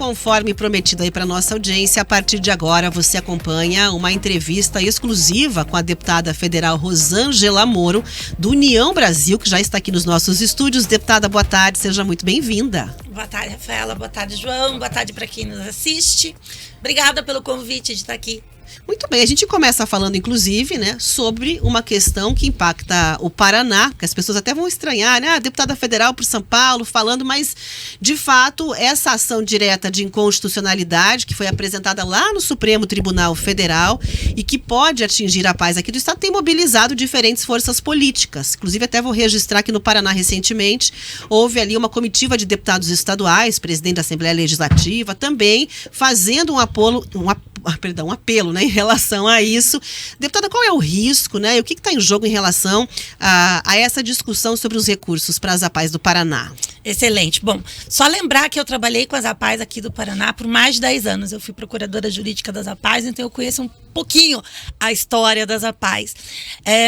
conforme prometido aí para nossa audiência, a partir de agora você acompanha uma entrevista exclusiva com a deputada federal Rosângela Moro, do União Brasil, que já está aqui nos nossos estúdios. Deputada, boa tarde, seja muito bem-vinda. Boa tarde, Rafaela, boa tarde, João, boa tarde para quem nos assiste. Obrigada pelo convite de estar aqui. Muito bem, a gente começa falando, inclusive, né, sobre uma questão que impacta o Paraná, que as pessoas até vão estranhar, né, a deputada federal por São Paulo falando, mas, de fato, essa ação direta de inconstitucionalidade que foi apresentada lá no Supremo Tribunal Federal e que pode atingir a paz aqui do Estado, tem mobilizado diferentes forças políticas. Inclusive, até vou registrar que no Paraná, recentemente, houve ali uma comitiva de deputados estaduais, presidente da Assembleia Legislativa, também fazendo um apelo, né, em relação a isso. Deputada, qual é o risco, né, e o que está em jogo em relação a essa discussão sobre os recursos para as APAES do Paraná? Excelente. Bom, só lembrar que eu trabalhei com as APAES aqui do Paraná por mais de 10 anos. Eu fui procuradora jurídica das APAES, então eu conheço um pouquinho a história das APAES.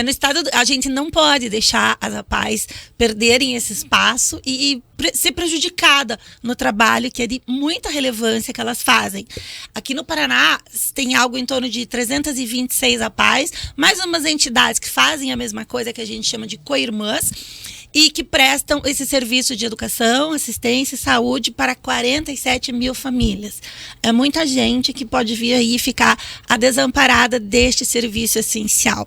No estado, a gente não pode deixar as APAES perderem esse espaço e ser prejudicada no trabalho que é de muita relevância que elas fazem. Aqui no Paraná tem algo em torno de 326 APAES, mais umas entidades que fazem a mesma coisa, que a gente chama de co-irmãs, e que prestam esse serviço de educação, assistência e saúde para 47 mil famílias. É muita gente que pode vir aí ficar desamparada deste serviço essencial.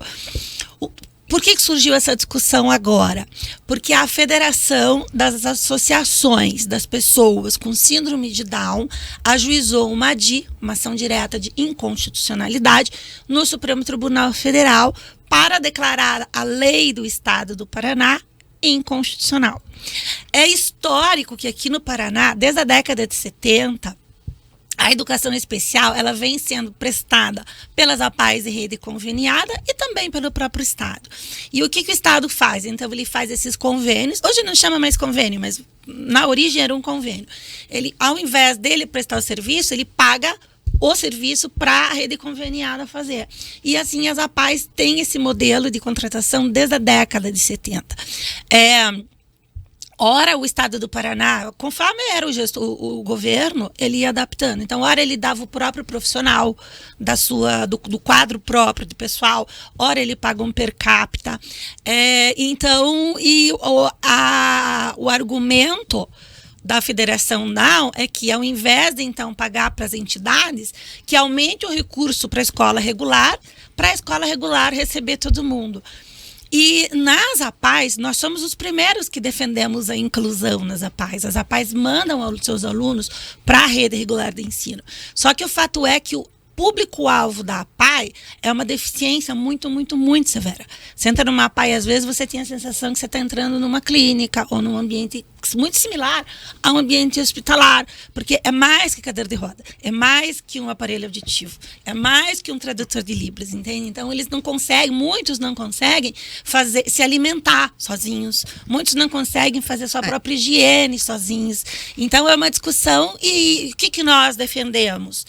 Por que surgiu essa discussão agora? Porque a Federação das Associações das Pessoas com Síndrome de Down ajuizou uma ADI, uma ação direta de inconstitucionalidade, no Supremo Tribunal Federal para declarar a lei do Estado do Paraná inconstitucional. É histórico que aqui no Paraná, desde a década de 70, a educação especial ela vem sendo prestada pelas APAES e rede conveniada e também pelo próprio Estado. E o que o Estado faz? Então, ele faz esses convênios. Hoje não chama mais convênio, mas na origem era um convênio. Ele, ao invés dele prestar o serviço, ele paga o serviço para a rede conveniada fazer. E assim as APAES têm esse modelo de contratação desde a década de 70. Ora, o Estado do Paraná, conforme era o governo, ele ia adaptando. Então, ora ele dava o próprio profissional do quadro próprio do pessoal, ora ele paga um per capita. O argumento da Federação Down é que, ao invés de, então, pagar para as entidades, que aumente o recurso para a escola regular receber todo mundo. E nas APAES, nós somos os primeiros que defendemos a inclusão nas APAES. As APAES mandam os seus alunos para a rede regular de ensino. Só que o fato é que o público-alvo da APAE é uma deficiência muito, muito, muito severa. Você entra numa APAE, às vezes você tem a sensação que você está entrando numa clínica ou num ambiente muito similar a um ambiente hospitalar, porque é mais que cadeira de roda, é mais que um aparelho auditivo, é mais que um tradutor de Libras, entende? Então, muitos não conseguem se alimentar sozinhos, muitos não conseguem fazer sua própria higiene sozinhos. Então, é uma discussão e o que nós defendemos?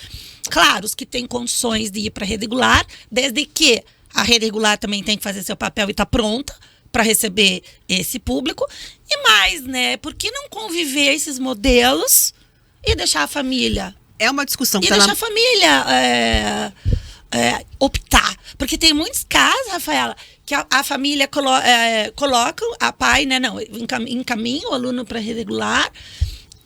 Claro, os que têm condições de ir para a rede regular, desde que a rede regular também tem que fazer seu papel e está pronta para receber esse público. E mais, né? Por que não conviver esses modelos e deixar a família? É uma discussão que deixar a família optar. Porque tem muitos casos, Rafaela, que a família coloca a pai, né? Não, encaminha o aluno para a rede regular.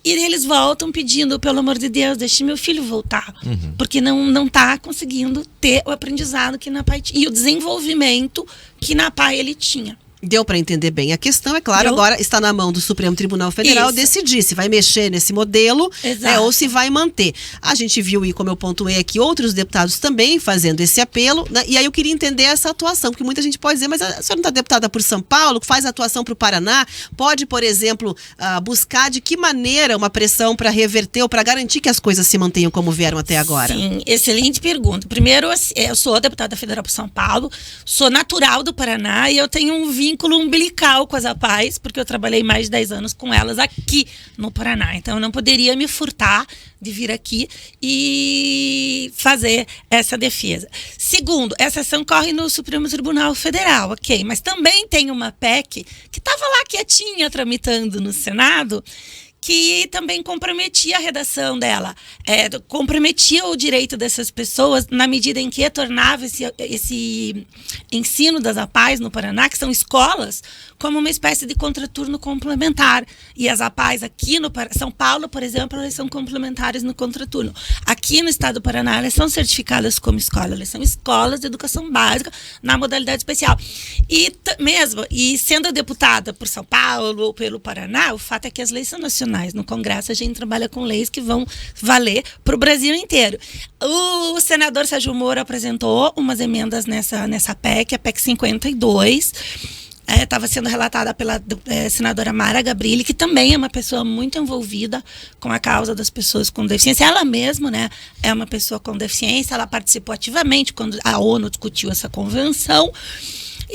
E eles voltam pedindo, pelo amor de Deus, deixe meu filho voltar. Porque não está conseguindo ter o aprendizado que na PAI tinha. E o desenvolvimento que na PAI ele tinha. Deu para entender bem. A questão, é claro, agora está na mão do Supremo Tribunal Federal decidir se vai mexer nesse modelo, ou se vai manter. A gente viu, e como eu pontuei aqui, outros deputados também fazendo esse apelo, né? E aí eu queria entender essa atuação, porque muita gente pode dizer, mas a senhora não está deputada por São Paulo, faz atuação para o Paraná, pode, por exemplo, buscar de que maneira uma pressão para reverter ou para garantir que as coisas se mantenham como vieram até agora? Sim, excelente pergunta. Primeiro, eu sou deputada federal por São Paulo, sou natural do Paraná e eu tenho um vínculo umbilical com as APAES, porque eu trabalhei mais de 10 anos com elas aqui no Paraná. Então, eu não poderia me furtar de vir aqui e fazer essa defesa. Segundo, essa ação corre no Supremo Tribunal Federal, ok? Mas também tem uma PEC que estava lá quietinha, tramitando no Senado, que também comprometia a redação dela, comprometia o direito dessas pessoas na medida em que tornava esse ensino das APAES no Paraná, que são escolas, como uma espécie de contraturno complementar. E as APAES aqui no São Paulo, por exemplo, elas são complementares no contraturno. Aqui no estado do Paraná, elas são certificadas como escola, elas são escolas de educação básica na modalidade especial. E sendo deputada por São Paulo ou pelo Paraná, o fato é que as leis são nacionais. No Congresso, a gente trabalha com leis que vão valer para o Brasil inteiro. O senador Sérgio Moro apresentou umas emendas nessa PEC, a PEC 52. Estava sendo relatada pela senadora Mara Gabrilli, que também é uma pessoa muito envolvida com a causa das pessoas com deficiência. Ela mesma, né, é uma pessoa com deficiência, ela participou ativamente quando a ONU discutiu essa convenção.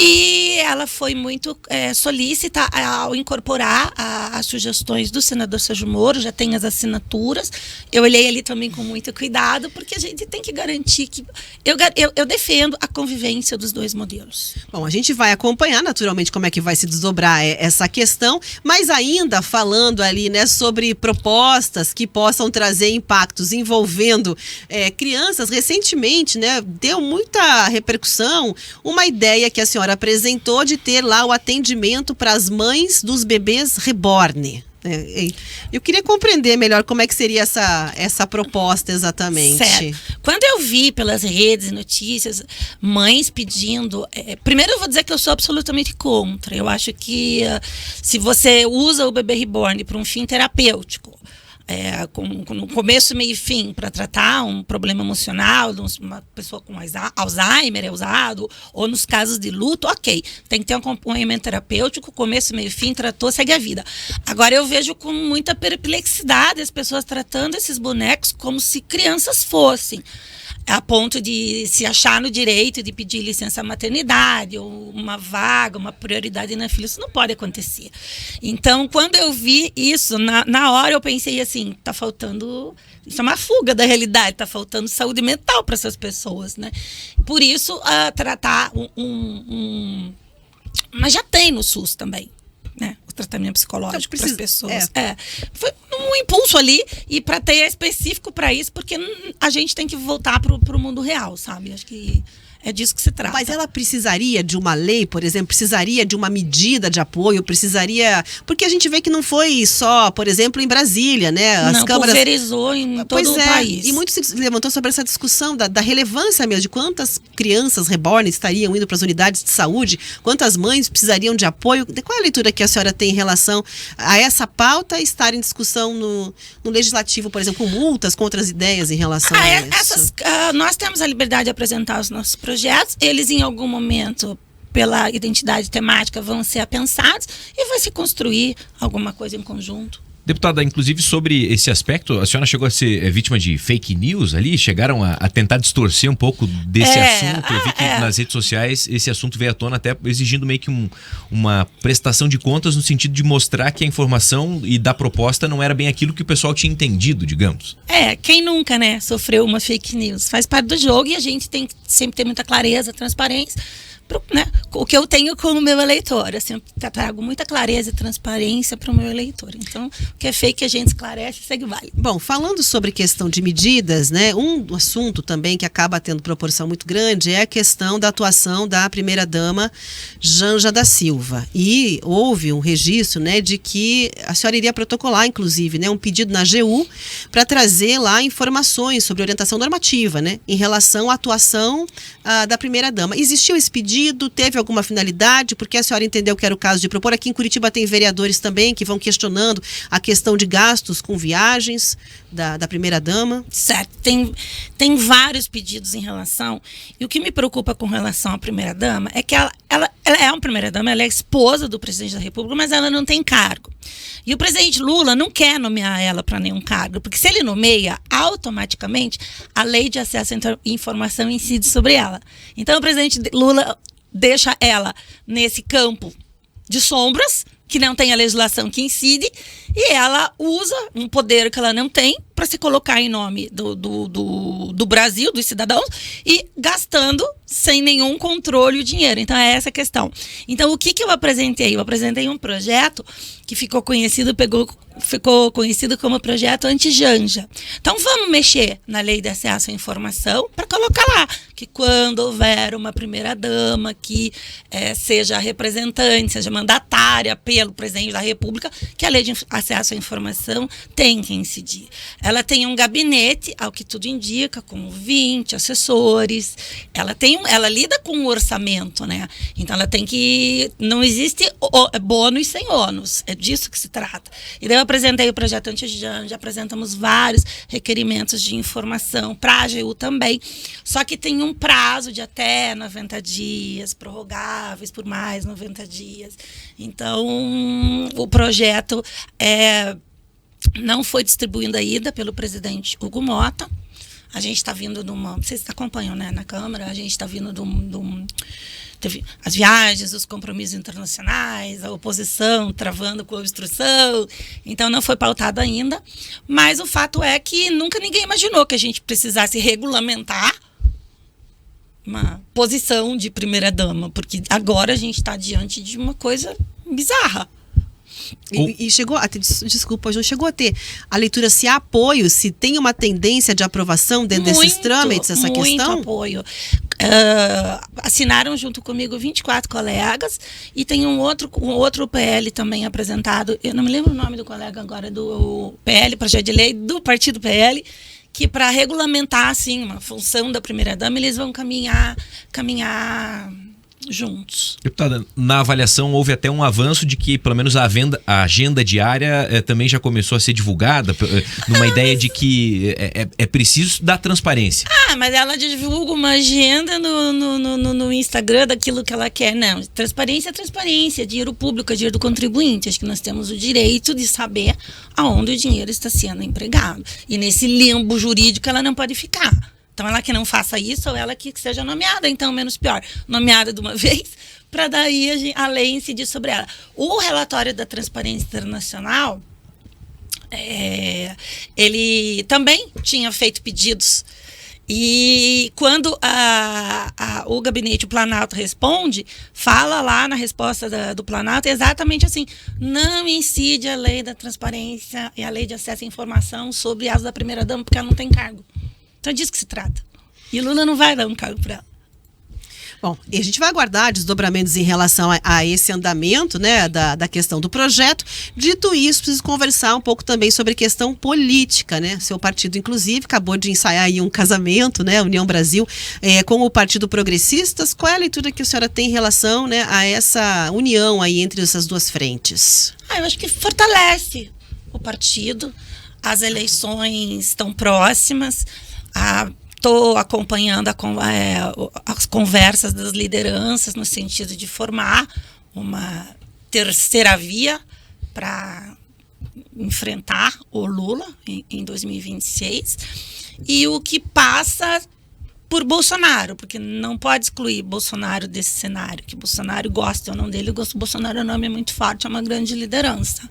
E ela foi muito solícita ao incorporar as sugestões do senador Sérgio Moro, já tem as assinaturas. Eu olhei ali também com muito cuidado, porque a gente tem que garantir que... Eu defendo a convivência dos dois modelos. Bom, a gente vai acompanhar naturalmente como é que vai se desdobrar essa questão, mas ainda falando ali, né, sobre propostas que possam trazer impactos envolvendo crianças, recentemente, né, deu muita repercussão uma ideia que a senhora apresentou de ter lá o atendimento para as mães dos bebês reborn. Eu queria compreender melhor como é que seria essa proposta exatamente. Certo. Quando eu vi pelas redes, notícias, mães pedindo... primeiro eu vou dizer que eu sou absolutamente contra. Eu acho que se você usa o bebê reborn para um fim terapêutico, com começo, meio e fim, para tratar um problema emocional, uma pessoa com Alzheimer é usado, ou nos casos de luto, ok, tem que ter um acompanhamento terapêutico, começo, meio e fim, tratou, segue a vida. Agora eu vejo com muita perplexidade as pessoas tratando esses bonecos como se crianças fossem, a ponto de se achar no direito de pedir licença maternidade, ou uma vaga, uma prioridade na filha. Isso não pode acontecer. Então, quando eu vi isso, na hora eu pensei assim, tá faltando... Isso é uma fuga da realidade, tá faltando saúde mental para essas pessoas, né? Por isso, tratar mas já tem no SUS também, né? O tratamento psicológico para as pessoas. Foi um impulso ali, e para ter específico para isso, porque a gente tem que voltar para o mundo real, sabe? Acho que é disso que se trata. Mas ela precisaria de uma lei, por exemplo, precisaria de uma medida de apoio, precisaria... Porque a gente vê que não foi só, por exemplo, em Brasília, né? As câmaras... pulverizou em todo o país. E muito se levantou sobre essa discussão da relevância mesmo, de quantas crianças reborn estariam indo para as unidades de saúde, quantas mães precisariam de apoio. Qual é a leitura que a senhora tem em relação a essa pauta estar em discussão no legislativo, por exemplo, com multas, com outras ideias em relação a isso? Nós temos a liberdade de apresentar os nossos projetos, eles em algum momento, pela identidade temática, vão ser apensados e vai se construir alguma coisa em conjunto. Deputada, inclusive sobre esse aspecto, a senhora chegou a ser vítima de fake news ali? Chegaram a tentar distorcer um pouco desse assunto? Eu vi que nas redes sociais esse assunto veio à tona, até exigindo meio que uma prestação de contas no sentido de mostrar que a informação e da proposta não era bem aquilo que o pessoal tinha entendido, digamos. Quem nunca, né, sofreu uma fake news? Faz parte do jogo e a gente tem que sempre ter muita clareza, transparência. Né? O que eu tenho como meu eleitor, eu sempre trago muita clareza e transparência para o meu eleitor. Então, o que é fake a gente esclarece e segue vale. Bom, falando sobre questão de medidas, né, um assunto também que acaba tendo proporção muito grande é a questão da atuação da primeira-dama Janja da Silva. E houve um registro, né, de que a senhora iria protocolar, inclusive, né, um pedido na AGU para trazer lá informações sobre orientação normativa, né, em relação à atuação da primeira-dama. Existiu esse pedido? Teve alguma finalidade? Porque a senhora entendeu que era o caso de propor. Aqui em Curitiba tem vereadores também que vão questionando a questão de gastos com viagens da primeira-dama. Certo. Tem vários pedidos em relação... E o que me preocupa com relação à primeira-dama é que ela é uma primeira-dama, ela é esposa do presidente da República, mas ela não tem cargo. E o presidente Lula não quer nomear ela para nenhum cargo, porque se ele nomeia, automaticamente a lei de acesso à informação incide sobre ela. Então o presidente Lula deixa ela nesse campo de sombras, que não tem a legislação que incide, e ela usa um poder que ela não tem para se colocar em nome do Brasil, dos cidadãos, e gastando sem nenhum controle o dinheiro. Então, é essa a questão. Então, o que eu apresentei? Eu apresentei um projeto que ficou conhecido como projeto anti-Janja. Então, vamos mexer na lei de acesso à informação para colocar lá que quando houver uma primeira-dama que seja representante, seja mandatária pelo presidente da República, que a lei de acesso à informação tem que incidir. Ela tem um gabinete, ao que tudo indica, com 20 assessores. Ela lida com o orçamento, né? Então, ela tem que... Não existe bônus sem ônus. É disso que se trata. E daí eu apresentei o projeto anti-Janja, apresentamos vários requerimentos de informação para a AGU também. Só que tem um prazo de até 90 dias, prorrogáveis por mais 90 dias. Então, o projeto não foi distribuído ainda pelo presidente Hugo Mota. A gente está vindo de uma... Vocês acompanham, né, na Câmara? A gente está vindo teve as viagens, os compromissos internacionais, a oposição travando com a obstrução. Então, não foi pautado ainda. Mas o fato é que nunca ninguém imaginou que a gente precisasse regulamentar uma posição de primeira-dama, porque agora a gente está diante de uma coisa bizarra. E chegou a ter, desculpa, João, chegou a ter a leitura se há apoio, se tem uma tendência de aprovação dentro desses trâmites, essa questão? Muito apoio. Assinaram junto comigo 24 colegas e tem um outro PL também apresentado, eu não me lembro o nome do colega agora, do PL, projeto de lei do Partido PL, que para regulamentar assim, uma função da primeira-dama, eles vão caminhar juntos. Deputada, na avaliação houve até um avanço de que pelo menos a agenda diária também já começou a ser divulgada, numa ideia de que é preciso dar transparência. Mas ela divulga uma agenda no Instagram daquilo que ela quer. Não, transparência é transparência, dinheiro público é dinheiro do contribuinte. Acho que nós temos o direito de saber aonde o dinheiro está sendo empregado. E nesse limbo jurídico ela não pode ficar. Então, ela que não faça isso, ou ela que seja nomeada, então, menos pior. Nomeada de uma vez, para daí a lei incidir sobre ela. O relatório da Transparência Internacional, ele também tinha feito pedidos. E quando o gabinete, o Planalto, responde, fala lá na resposta do Planalto exatamente assim: não incide a lei da transparência e a lei de acesso à informação sobre as da primeira-dama, porque ela não tem cargo. Então é disso que se trata. E Lula não vai dar um cargo para ela. Bom, e a gente vai aguardar desdobramentos em relação a esse andamento, né, da questão do projeto. Dito isso, preciso conversar um pouco também sobre questão política, né? Seu partido, inclusive, acabou de ensaiar aí um casamento, né, União Brasil, com o Partido Progressistas. Qual é a leitura que a senhora tem em relação, né, a essa união aí entre essas duas frentes? Eu acho que fortalece o partido. As eleições estão próximas. Estou acompanhando as conversas das lideranças no sentido de formar uma terceira via para enfrentar o Lula em 2026. E o que passa por Bolsonaro, porque não pode excluir Bolsonaro desse cenário, que Bolsonaro gosta ou não dele, Bolsonaro é um nome muito forte, é uma grande liderança.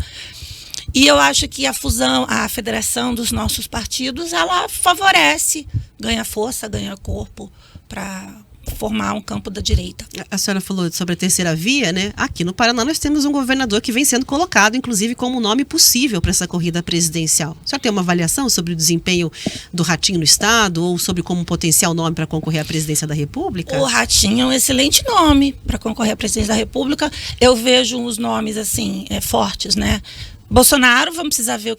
E eu acho que a federação dos nossos partidos, ela favorece, ganha força, ganha corpo para formar um campo da direita. A senhora falou sobre a terceira via, né? Aqui no Paraná nós temos um governador que vem sendo colocado, inclusive, como nome possível para essa corrida presidencial. A senhora tem uma avaliação sobre o desempenho do Ratinho no estado ou sobre como um potencial nome para concorrer à presidência da República? O Ratinho é um excelente nome para concorrer à presidência da República. Eu vejo os nomes assim fortes, né? Bolsonaro, vamos precisar ver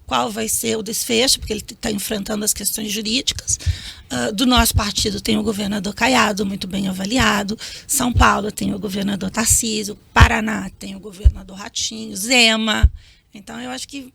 qual vai ser o desfecho, porque ele está enfrentando as questões jurídicas. Do nosso partido tem o governador Caiado, muito bem avaliado. São Paulo tem o governador Tarcísio. Paraná tem o governador Ratinho. Zema. Então, eu acho que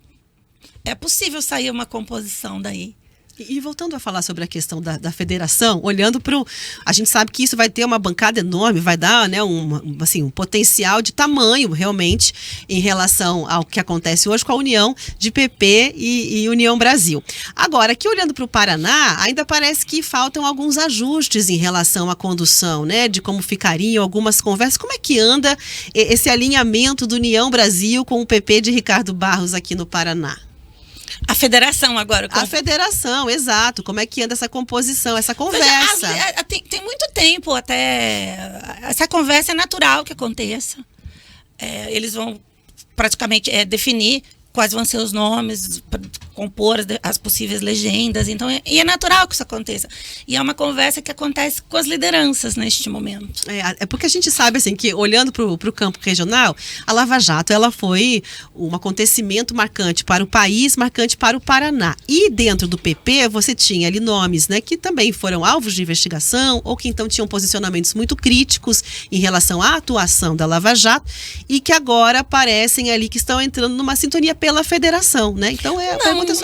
é possível sair uma composição daí. E voltando a falar sobre a questão da federação, olhando para a gente sabe que isso vai ter uma bancada enorme, vai dar, né, um potencial de tamanho realmente em relação ao que acontece hoje com a união de PP e União Brasil. Agora, aqui olhando para o Paraná, ainda parece que faltam alguns ajustes em relação à condução, né, de como ficariam algumas conversas. Como é que anda esse alinhamento do União Brasil com o PP de Ricardo Barros aqui no Paraná? A federação agora. A federação, exato. Como é que anda essa composição, essa conversa? Tem muito tempo até. Essa conversa é natural que aconteça. Eles vão praticamente definir quais vão ser os nomes, compor as possíveis legendas. Então, é natural que isso aconteça. E é uma conversa que acontece com as lideranças neste momento. É porque a gente sabe, assim, que olhando para o campo regional, a Lava Jato, ela foi um acontecimento marcante para o país, marcante para o Paraná. E dentro do PP, você tinha ali nomes, né, que também foram alvos de investigação, ou que então tinham posicionamentos muito críticos em relação à atuação da Lava Jato, e que agora parecem ali que estão entrando numa sintonia pela federação, né? Então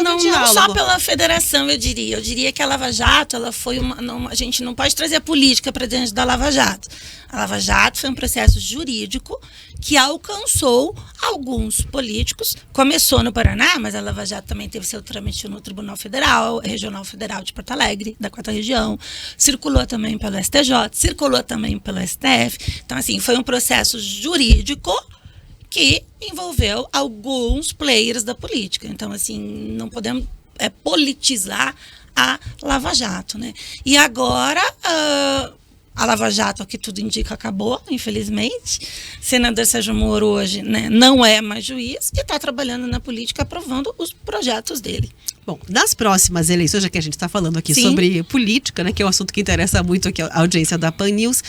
não só pela federação, eu diria. Eu diria que a Lava Jato, ela foi a gente não pode trazer a política para dentro da Lava Jato. A Lava Jato foi um processo jurídico que alcançou alguns políticos. Começou no Paraná, mas a Lava Jato também teve seu trâmite no Tribunal Federal, Regional Federal de Porto Alegre, da 4ª Região. Circulou também pelo STJ, circulou também pelo STF. Então, assim, foi um processo jurídico que envolveu alguns players da política. Então, assim, não podemos politizar a Lava Jato, né? E agora, a Lava Jato, ao que tudo indica, acabou, infelizmente. O senador Sérgio Moro hoje, né, não é mais juiz e está trabalhando na política, aprovando os projetos dele. Bom, nas próximas eleições, já que a gente está falando aqui sobre política, né, que é um assunto que interessa muito aqui a audiência da Pan News,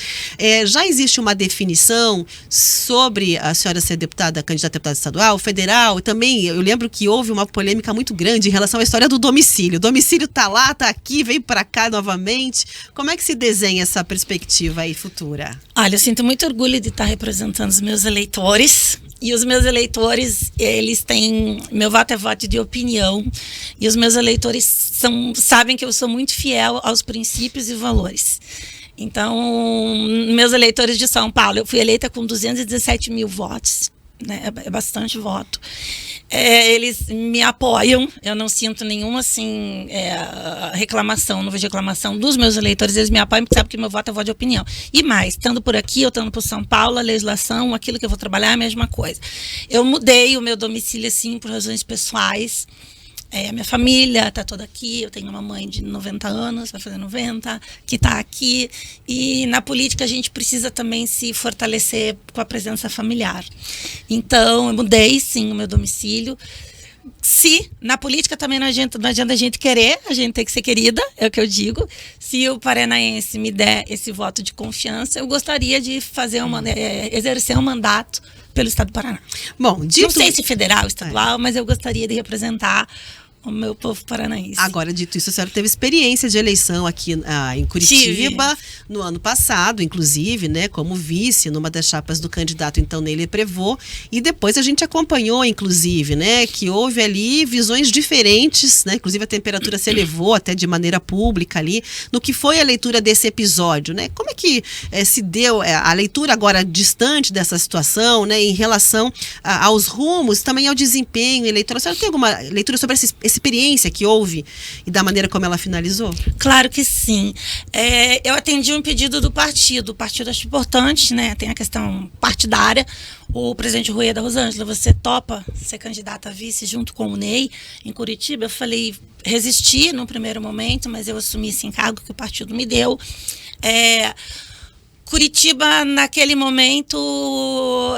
já existe uma definição sobre a senhora ser candidata a deputada estadual, federal, e também eu lembro que houve uma polêmica muito grande em relação à história do domicílio. O domicílio está lá, está aqui, veio para cá novamente. Como é que se desenha essa perspectiva aí futura? Olha, eu sinto muito orgulho de estar representando os meus eleitores. E os meus eleitores, eles têm... Meu voto é voto de opinião. E os meus eleitores sabem que eu sou muito fiel aos princípios e valores. Então, meus eleitores de São Paulo, eu fui eleita com 217 mil votos. Né? É bastante voto. Eles me apoiam, eu não sinto nenhuma assim, reclamação, não vejo reclamação dos meus eleitores, eles me apoiam porque sabem que meu voto é voto de opinião. E mais, estando por aqui, eu estando por São Paulo, a legislação, aquilo que eu vou trabalhar é a mesma coisa. Eu mudei o meu domicílio assim por razões pessoais. A minha família está toda aqui, eu tenho uma mãe de 90 anos, vai fazer 90, que está aqui. E na política a gente precisa também se fortalecer com a presença familiar. Então, eu mudei, sim, o meu domicílio. Se na política também não adianta a gente querer, a gente tem que ser querida, é o que eu digo. Se o paranaense me der esse voto de confiança, eu gostaria de exercer um mandato pelo Estado do Paraná. Bom, não sei se federal, estadual, mas eu gostaria de representar o meu povo paranaense. Agora, dito isso, a senhora teve experiência de eleição aqui em Curitiba, no ano passado, inclusive, né, como vice numa das chapas do candidato, então, Neyler Prevot, e depois a gente acompanhou, inclusive, né, que houve ali visões diferentes, né, inclusive a temperatura se elevou até de maneira pública ali, no que foi a leitura desse episódio, né, como é que se deu a leitura agora distante dessa situação, né, em relação aos rumos, também ao desempenho eleitoral. A senhora tem alguma leitura sobre essa experiência que houve e da maneira como ela finalizou? Claro que sim. Eu atendi um pedido do partido. O partido acho importante, né? Tem a questão partidária. O presidente Rueda Rosângela, você topa ser candidata a vice junto com o Ney em Curitiba? Eu falei, resisti no primeiro momento, mas eu assumi esse encargo que o partido me deu. Curitiba, naquele momento,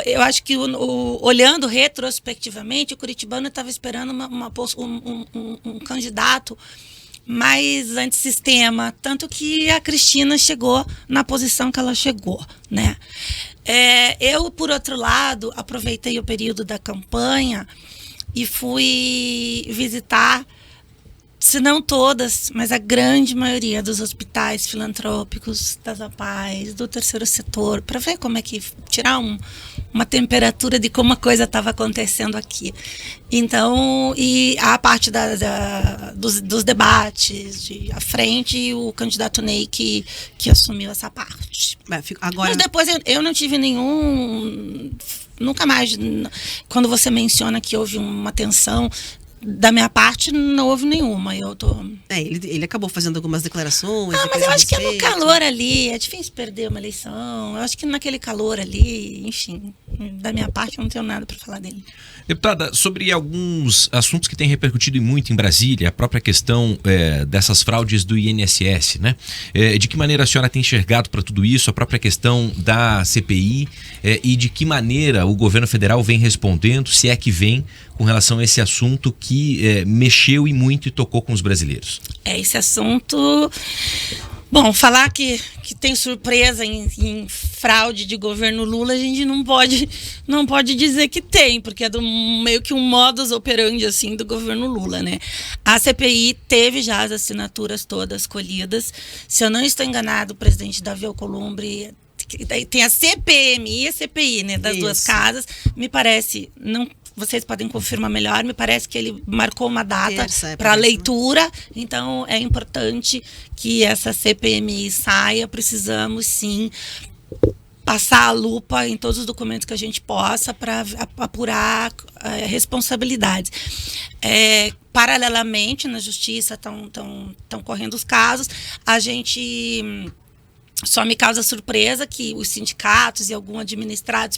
eu acho que olhando retrospectivamente, o curitibano estava esperando um candidato mais antissistema, tanto que a Cristina chegou na posição que ela chegou, né? Eu, por outro lado, aproveitei o período da campanha e fui visitar se não todas, mas a grande maioria dos hospitais filantrópicos, das APAES, do terceiro setor, para ver como é que tirar uma temperatura de como a coisa estava acontecendo aqui. Então, e a parte dos debates à frente, o candidato Ney que assumiu essa parte. Agora... Mas depois eu não tive nenhum... Nunca mais, quando você menciona que houve uma tensão, da minha parte, não houve nenhuma. Ele acabou fazendo algumas declarações. Mas eu acho que é no calor ali. É difícil perder uma eleição. Eu acho que naquele calor ali, enfim, da minha parte, eu não tenho nada para falar dele. Deputada, sobre alguns assuntos que têm repercutido muito em Brasília, a própria questão dessas fraudes do INSS, né? De que maneira a senhora tem enxergado para tudo isso, a própria questão da CPI e de que maneira o governo federal vem respondendo, se é que vem, com relação a esse assunto que mexeu e muito e tocou com os brasileiros? Esse assunto... Bom, falar que tem surpresa em fraude de governo Lula, a gente não pode dizer que tem, porque é meio que um modus operandi assim, do governo Lula, né? A CPI teve já as assinaturas todas colhidas. Se eu não estou enganado, o presidente Davi Alcolumbre... Tem a CPMI e a CPI, né? Das duas casas. Me parece... não. Vocês podem confirmar melhor, me parece que ele marcou uma data para leitura, então é importante que essa CPMI saia, precisamos sim passar a lupa em todos os documentos que a gente possa para apurar responsabilidades. Paralelamente, na justiça estão correndo os casos, a gente... Só me causa surpresa que os sindicatos e alguns administrados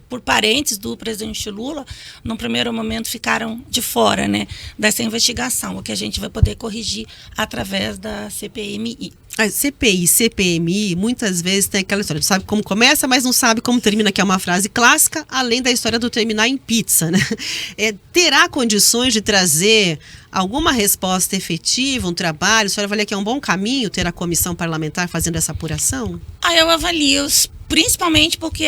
por parentes do presidente Lula, num primeiro momento, ficaram de fora, né, dessa investigação, o que a gente vai poder corrigir através da CPMI. A CPI, CPMI, muitas vezes tem aquela história, sabe como começa, mas não sabe como termina, que é uma frase clássica, além da história do terminar em pizza, né? Terá condições de trazer alguma resposta efetiva, um trabalho? A senhora avalia que é um bom caminho ter a comissão parlamentar fazendo essa apuração? Eu avalio, principalmente porque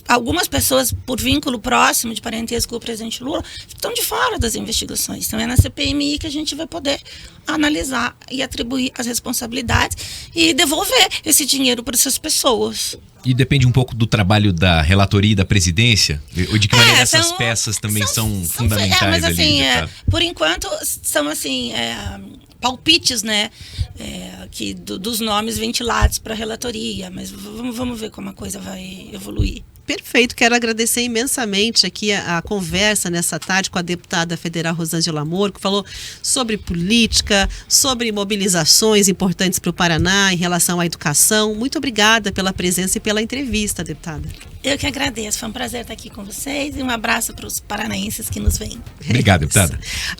algumas pessoas, por vínculo próximo de parentesco com o presidente Lula, estão de fora das investigações. Então é na CPMI que a gente vai poder analisar e atribuir as responsabilidades e devolver esse dinheiro para essas pessoas. E depende um pouco do trabalho da relatoria e da presidência? Ou de que maneira essas peças também são fundamentais mas, assim, ali? Por enquanto, são assim... palpites, né, dos nomes ventilados para a relatoria, mas vamos ver como a coisa vai evoluir. Perfeito, quero agradecer imensamente aqui a conversa nessa tarde com a deputada federal Rosângela Moro, que falou sobre política, sobre mobilizações importantes para o Paraná em relação à educação. Muito obrigada pela presença e pela entrevista, deputada. Eu que agradeço, foi um prazer estar aqui com vocês e um abraço para os paranaenses que nos veem. Obrigado, deputada.